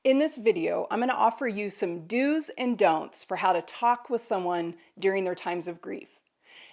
In this video, I'm going to offer you some do's and don'ts for how to talk with someone during their times of grief.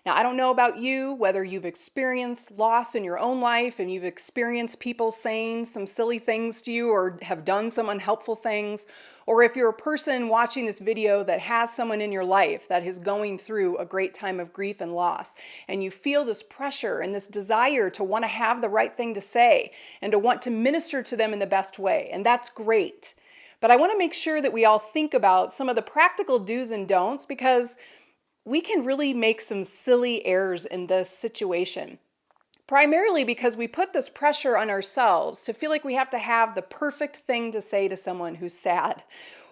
Now, I don't know about you, whether you've experienced loss in your own life and you've experienced people saying some silly things to you or have done some unhelpful things, or if you're a person watching this video that has someone in your life that is going through a great time of grief and loss, and you feel this pressure and this desire to want to have the right thing to say and to want to minister to them in the best way, and that's great. But I want to make sure that we all think about some of the practical do's and don'ts because we can really make some silly errors in this situation. Primarily because we put this pressure on ourselves to feel like we have to have the perfect thing to say to someone who's sad,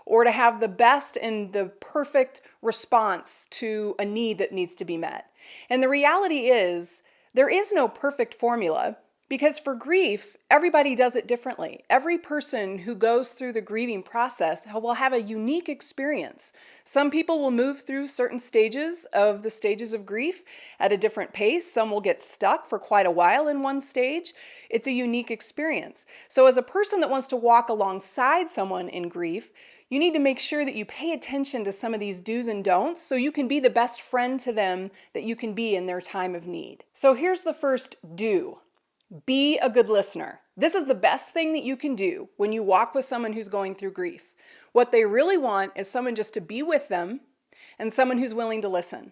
or to have the best and the perfect response to a need that needs to be met. And the reality is, there is no perfect formula. Because for grief, everybody does it differently. Every person who goes through the grieving process will have a unique experience. Some people will move through certain stages of grief at a different pace. Some will get stuck for quite a while in one stage. It's a unique experience. So as a person that wants to walk alongside someone in grief, you need to make sure that you pay attention to some of these do's and don'ts so you can be the best friend to them that you can be in their time of need. So here's the first do. Be a good listener. This is the best thing that you can do when you walk with someone who's going through grief. What they really want is someone just to be with them and someone who's willing to listen.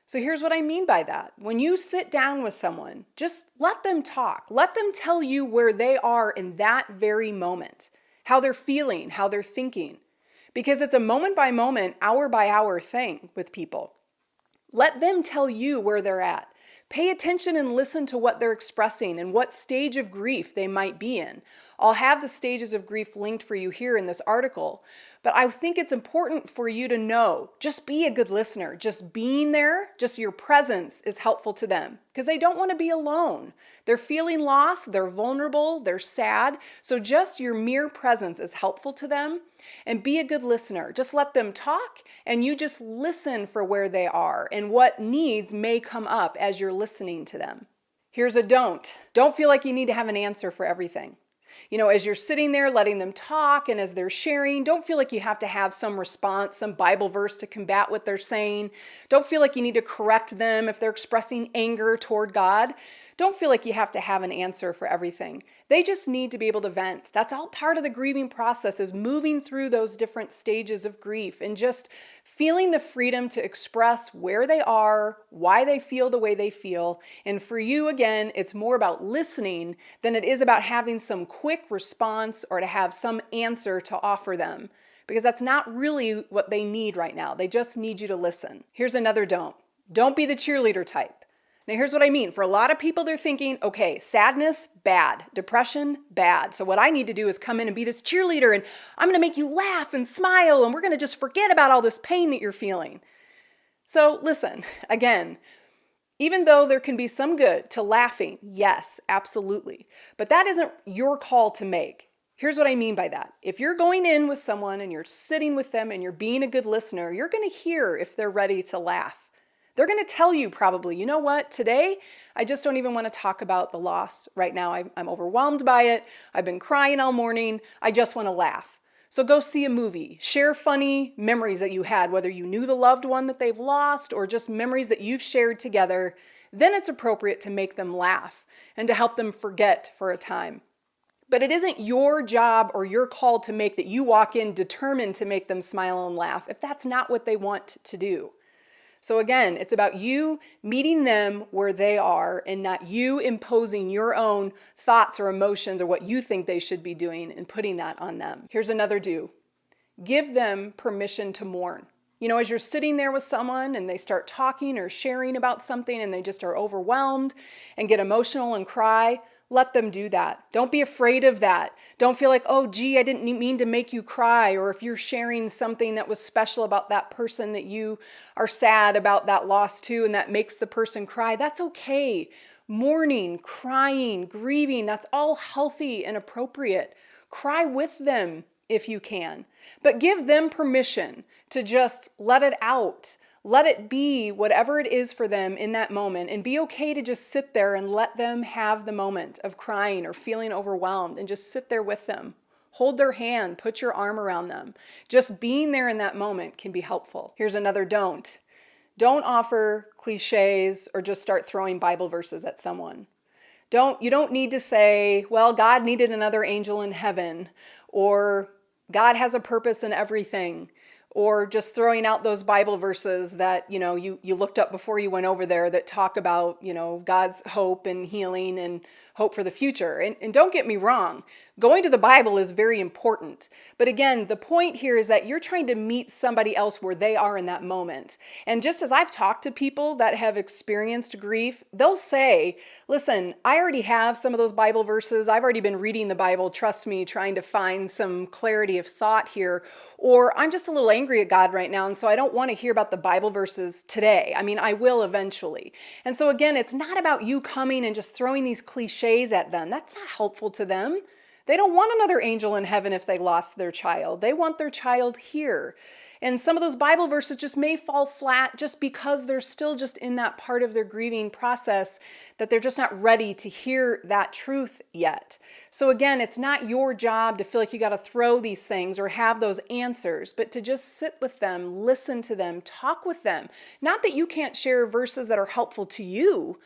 So here's what I mean by that. When you sit down with someone, just let them talk. Let them tell you where they are in that very moment, how they're feeling, how they're thinking, because it's a moment by moment, hour by hour thing with people. Let them tell you where they're at. Pay attention and listen to what they're expressing and what stage of grief they might be in. I'll have the stages of grief linked for you here in this article, but I think it's important for you to know, just be a good listener. Just being there, just your presence is helpful to them because they don't want to be alone. They're feeling lost, they're vulnerable, they're sad, so just your mere presence is helpful to them. And be a good listener. Just let them talk and you just listen for where they are and what needs may come up as you're listening to them. Here's a don't. Don't feel like you need to have an answer for everything. As you're sitting there letting them talk and as they're sharing, don't feel like you have to have some response, some Bible verse to combat what they're saying. Don't feel like you need to correct them if they're expressing anger toward God. Don't feel like you have to have an answer for everything. They just need to be able to vent. That's all part of the grieving process, is moving through those different stages of grief and just feeling the freedom to express where they are, why they feel the way they feel. And for you, again, it's more about listening than it is about having some quick response or to have some answer to offer them, because that's not really what they need right now. They just need you to listen. Here's another don't. Don't be the cheerleader type. Now, here's what I mean. For a lot of people, they're thinking, okay, sadness, bad. Depression, bad. So what I need to do is come in and be this cheerleader, and I'm going to make you laugh and smile, and we're going to just forget about all this pain that you're feeling. So listen, again, even though there can be some good to laughing, yes, absolutely. But that isn't your call to make. Here's what I mean by that. If you're going in with someone and you're sitting with them and you're being a good listener, you're going to hear if they're ready to laugh. They're going to tell you probably, you know what, today, I just don't even want to talk about the loss right now. I'm overwhelmed by it. I've been crying all morning. I just want to laugh. So go see a movie. Share funny memories that you had, whether you knew the loved one that they've lost or just memories that you've shared together. Then it's appropriate to make them laugh and to help them forget for a time. But it isn't your job or your call to make that you walk in determined to make them smile and laugh if that's not what they want to do. So again, it's about you meeting them where they are and not you imposing your own thoughts or emotions or what you think they should be doing and putting that on them. Here's another do. Give them permission to mourn. As you're sitting there with someone and they start talking or sharing about something and they just are overwhelmed and get emotional and cry, let them do that. Don't be afraid of that. Don't feel like, oh, gee, I didn't mean to make you cry. Or if you're sharing something that was special about that person that you are sad about that loss too, and that makes the person cry, that's okay. Mourning, crying, grieving, that's all healthy and appropriate. Cry with them if you can, but give them permission to just let it out. Let it be whatever it is for them in that moment, and be okay to just sit there and let them have the moment of crying or feeling overwhelmed and just sit there with them Hold their hand, put your arm around them. Just being there in that moment can be helpful. Here's another don't. Don't offer cliches or just start throwing Bible verses at someone. You don't need to say, well, God needed another angel in heaven, or God has a purpose in everything, or just throwing out those Bible verses that, you looked up before you went over there that talk about, God's hope and healing and hope for the future. And don't get me wrong, going to the Bible is very important. But again, the point here is that you're trying to meet somebody else where they are in that moment. And just as I've talked to people that have experienced grief, they'll say, listen, I already have some of those Bible verses. I've already been reading the Bible, trust me, trying to find some clarity of thought here. Or I'm just a little angry at God right now, and so I don't want to hear about the Bible verses today. I mean, I will eventually. And so again, it's not about you coming and just throwing these cliches at them. That's not helpful to them. They don't want another angel in heaven if they lost their child. They want their child here. And some of those Bible verses just may fall flat just because they're still just in that part of their grieving process that they're just not ready to hear that truth yet. So again, it's not your job to feel like you got to throw these things or have those answers, but to just sit with them, listen to them, talk with them. Not that you can't share verses that are helpful to you,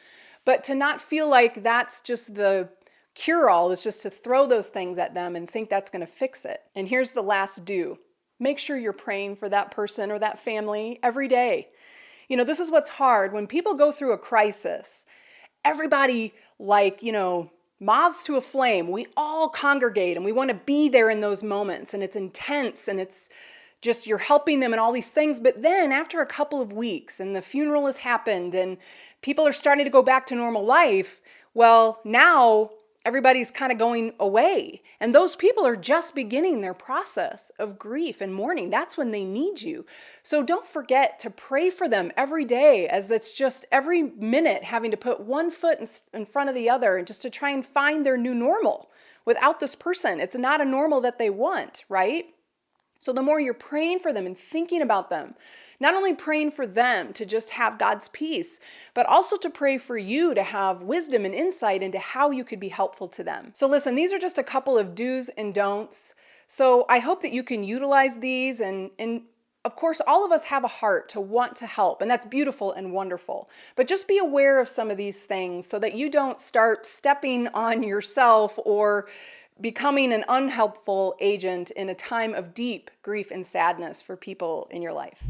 but to not feel like that's just the cure-all, is just to throw those things at them and think that's going to fix it. And here's the last do. Make sure you're praying for that person or that family every day. This is what's hard. When people go through a crisis, everybody, moths to a flame, we all congregate and we want to be there in those moments, and it's intense and it's just you're helping them and all these things. But then after a couple of weeks and the funeral has happened and people are starting to go back to normal life, well, now everybody's kind of going away. And those people are just beginning their process of grief and mourning. That's when they need you. So don't forget to pray for them every day, as that's just every minute having to put one foot in front of the other and just to try and find their new normal without this person. It's not a normal that they want, right? So the more you're praying for them and thinking about them, not only praying for them to just have God's peace, but also to pray for you to have wisdom and insight into how you could be helpful to them. So listen, these are just a couple of do's and don'ts. So I hope that you can utilize these, and of course, all of us have a heart to want to help, and that's beautiful and wonderful. But just be aware of some of these things so that you don't start stepping on yourself or becoming an unhelpful agent in a time of deep grief and sadness for people in your life.